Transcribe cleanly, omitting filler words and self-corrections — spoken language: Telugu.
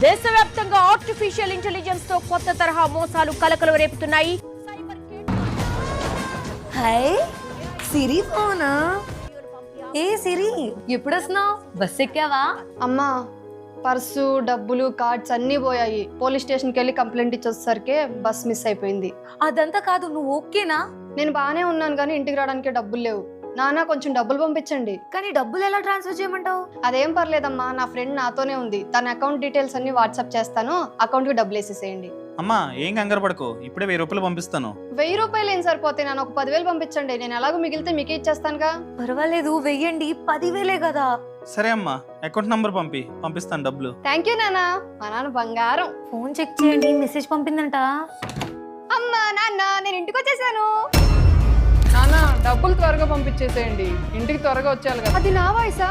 దేశవ్యాప్తంగా ఆర్టిఫిషియల్ ఇంటెలిజెన్స్ తో కొత్త తరహా మోసాలు కలకలం రేపుతున్నాయి. హాయ్ సిరి ఫోనా? ఏ సిరి ఎప్పుడు వస్తున్నావు? బస్ ఎక్కావా? అమ్మా పర్సు డబ్బులు కార్డ్స్ అన్నీ పోయాయి. పోలీస్ స్టేషన్కి వెళ్ళి కంప్లైంట్ ఇచ్చొచ్చేసరికి బస్ మిస్ అయిపోయింది. అదంతా కాదు, నువ్వు ఓకేనా? నేను బాగానే ఉన్నాను కానీ ఇంటికి రావడానికి డబ్బులు లేవు. నాన్న కొంచెం డబ్బులు పంపించండి. కానీ డబ్బులు ఎలా ట్రాన్స్ఫర్ చేయమంటావు? అదేం పర్లేదమ్మా, నా ఫ్రెండ్ నాతోనే ఉంది. తన అకౌంట్ డీటెయిల్స్ అన్ని వాట్సాప్ చేస్తాను, అకౌంట్కి డబ్బులు వేసేసేయండి. అమ్మా ఏం కంగారు పడుకో, ఇప్పుడే 1000 రూపాయలు పంపిస్తాను. 1000 రూపాయలు ఏం సరిపోతాయి, నన్ను ఒక 10,000 పంపించండి. నేను ఎలాగో మిగిలితే మీకే ఇచ్చేస్తానుగా. పర్వాలేదు, వెయ్యండి, 10,000 కదా. సరే అమ్మా, అకౌంట్ నంబర్ పంపిస్తాను డబ్బులు. థ్యాంక్ యూ నాన్న, మా నాన్న బంగారం. ఫోన్ చెక్ చేయండి, మెసేజ్ పంపిందంట. అమ్మా నాన్న నేను ఇంటికి వచ్చేసాను. నాన్న డబ్బులు త్వరగా పంపించేసేయండి, ఇంటికి త్వరగా వచ్చేయాలి కదా. అది నా వాయిసా?